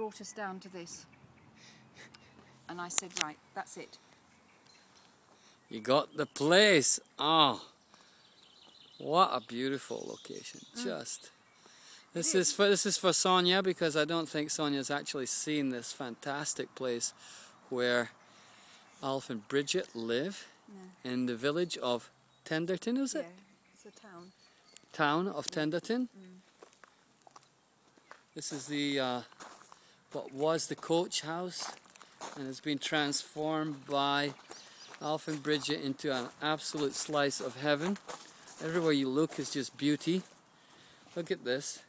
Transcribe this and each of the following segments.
brought us down to this. And I said, right, that's it. You got the place. Oh, what a beautiful location. Just this is for Sonia, because I don't think Sonia's actually seen this fantastic place where Alf and Bridget live in the village of Tenderton, is it? Yeah, it's a town. Town of Tenderton. This is the what was the coach house, and it's been transformed by Alf and Bridget into an absolute slice of heaven. Everywhere you look is just beauty. Look at this.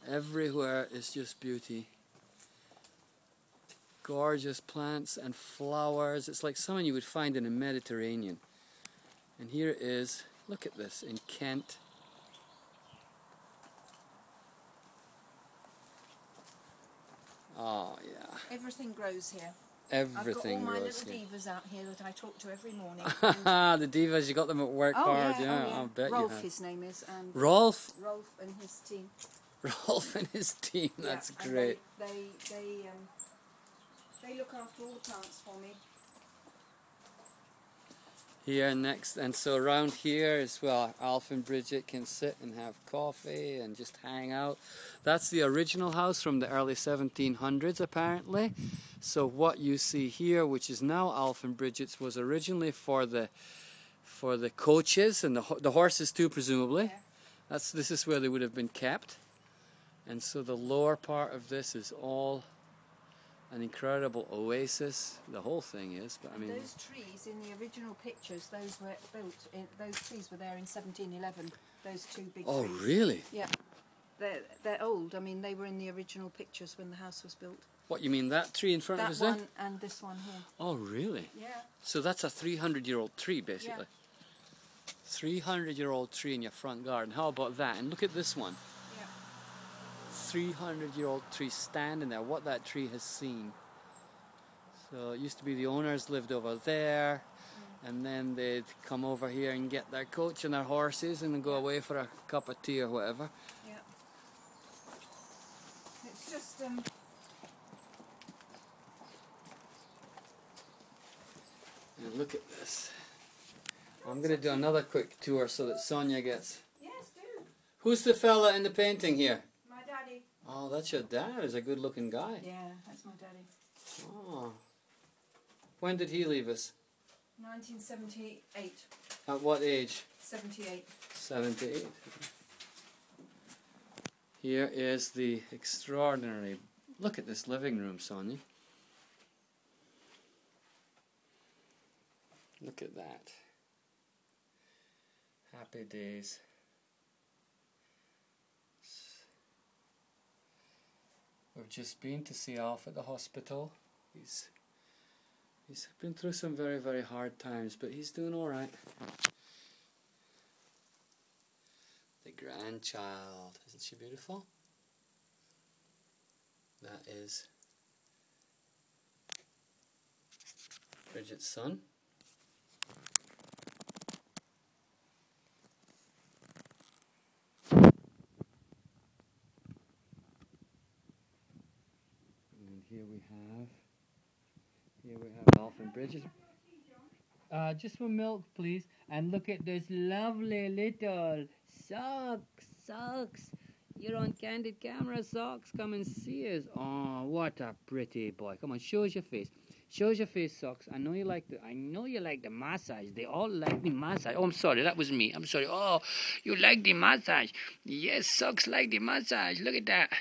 Everywhere is just beauty. Gorgeous plants and flowers. It's like something you would find in the Mediterranean. And here it is. Look at this in Kent. Oh yeah. Everything grows here. Everything I've got all my grows little here. divas out here that I talk to every morning. The divas, you got them at work hard, yeah. Oh, yeah. I'll bet Rolf, you have. his name is. And Rolf? Rolf and his team. Rolf and his team, that's great. They look after all the plants for me. Here next, and so around here is where Alf and Bridget can sit and have coffee and just hang out. That's the original house from the early 1700s apparently. So what you see here, which is now Alf and Bridget's, was originally for the coaches and the horses too, presumably. Yeah. This is where they would have been kept. And so the lower part of this is all an incredible oasis. The whole thing is, but I mean, those trees in the original pictures, those were built in, those trees were there in 1711. Those two big trees. Oh, really? Yeah, they're old. I mean, they were in the original pictures when the house was built. What, you mean that tree in front of us there? That one and this one here. Oh, really? Yeah. So that's a 300-year-old tree, basically. Yeah. 300-year-old tree in your front garden. How about that? And look at this one. 300-year-old tree standing there. What that tree has seen. So it used to be the owners lived over there, and then they'd come over here and get their coach and their horses and then go away for a cup of tea or whatever. Yeah. It's just And look at this. I'm going to do another quick tour so that Sonia gets... Yes, do. Who's the fella in the painting here? My daddy. Oh, that's your dad. He's a good-looking guy. Yeah, that's my daddy. Oh. When did he leave us? 1978. At what age? 78. 78. Here is the extraordinary... Look at this living room, Sonia. Look at that. Happy days. We've just been to see Alf at the hospital. He's been through some very, very hard times, but he's doing all right. The grandchild. Isn't she beautiful? That is Bridget's son. Here we have Alf and Bridget. Just one milk, please. And look at those lovely little socks. You're on candid camera, Socks. Come and see us. Oh, what a pretty boy. Come on, show us your face. Show us your face, Socks. I know you like the massage. They all like the massage. Oh, I'm sorry, that was me. I'm sorry. Oh, you like the massage. Yes, Socks like the massage. Look at that.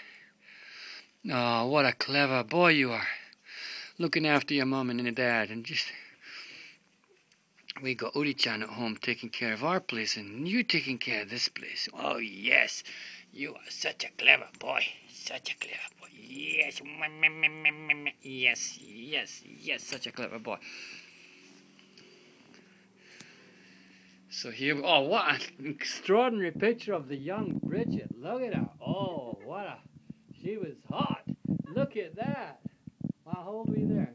Oh, what a clever boy you are. Looking after your mum and your dad, and just... We got Uri-chan at home taking care of our place, and you taking care of this place. Oh, yes. You are such a clever boy. Such a clever boy. Yes. Yes, such a clever boy. So here... Oh, what an extraordinary picture of the young Bridget. Look at her. Oh, what a... She was hot. Look at that. Wow, how old were you there?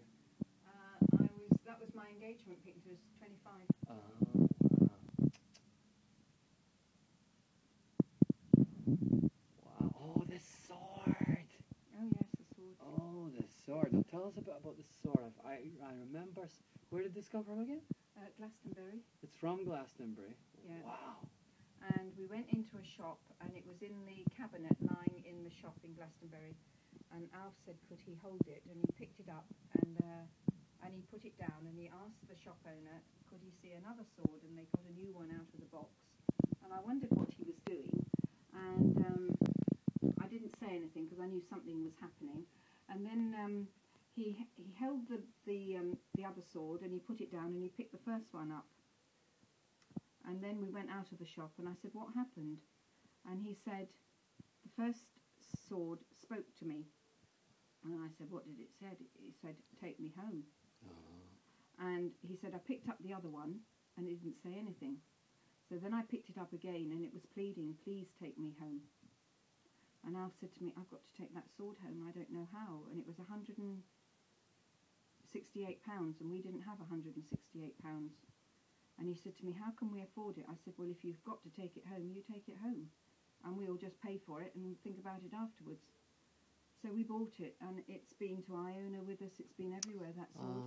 That was my engagement picture. It was 25. Wow. Oh, the sword. Oh yes, the sword. sword. Tell us a bit about the sword. I remember. Where did this come from again? Glastonbury. It's from Glastonbury. Yeah. Wow. And we went into a shop, and it was in the cabinet lying in the shop in Glastonbury. And Alf said, could he hold it? And he picked it up, and he put it down, and he asked the shop owner, could he see another sword? And they got a new one out of the box. And I wondered what he was doing, and I didn't say anything because I knew something was happening. And then he held the other sword, and he put it down, and he picked the first one up. And then we went out of the shop, and I said, what happened? And he said, the first sword spoke to me. And I said, what did it say? He said, take me home. And he said, I picked up the other one, and it didn't say anything. So then I picked it up again, and it was pleading, please take me home. And Alf said to me, I've got to take that sword home, I don't know how. And it was £168, and we didn't have £168. And he said to me, how can we afford it? I said, well, if you've got to take it home, you take it home. And we'll just pay for it and think about it afterwards. So we bought it, and it's been to Iona with us. It's been everywhere, that sword.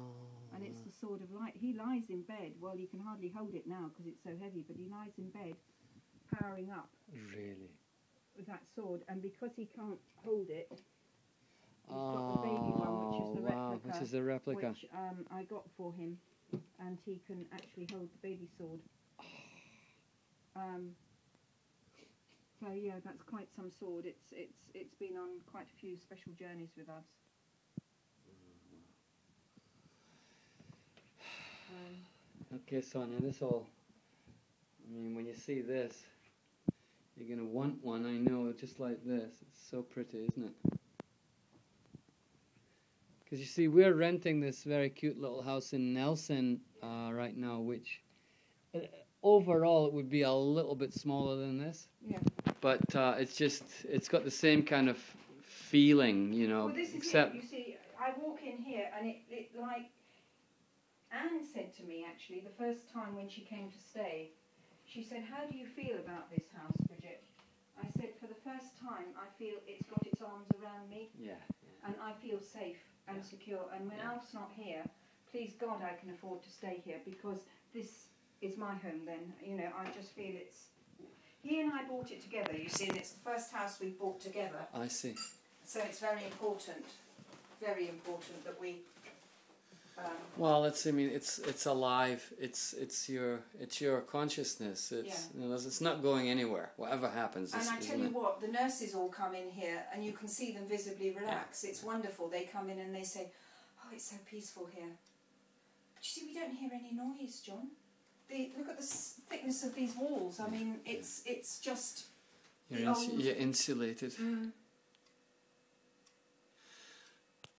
And it's the sword of light. He lies in bed. Well, he can hardly hold it now because it's so heavy, but he lies in bed powering up. Really? With that sword. And because he can't hold it, he's got the baby one, which is the replica. Which is the replica. Which I got for him. And he can actually hold the baby sword. So yeah, that's quite some sword. It's been on quite a few special journeys with us. Okay, Sonia, this all. I mean, when you see this, you're gonna want one. I know, just like this. It's so pretty, isn't it? Because you see, we're renting this very cute little house in Nelson right now, which overall it would be a little bit smaller than this. Yeah. But it's got the same kind of feeling, you know. Well, this is except it. You see, I walk in here, and it like Anne said to me actually the first time when she came to stay. She said, "How do you feel about this house, Bridget?" I said, "For the first time, I feel it's got its arms around me, and I feel safe and secure. And when Alf's not here, please God, I can afford to stay here because this is my home. Then, you know, I just feel it's." He and I bought it together, you see, and it's the first house we bought together. I see. So it's very important that we. Well, I mean, it's alive. It's your consciousness. You know, it's not going anywhere. Whatever happens. And I tell you what, the nurses all come in here, and you can see them visibly relax. It's wonderful. They come in and they say, "Oh, it's so peaceful here." But you see, we don't hear any noise, John. Look at the thickness of these walls. I mean, it's just. You're insulated.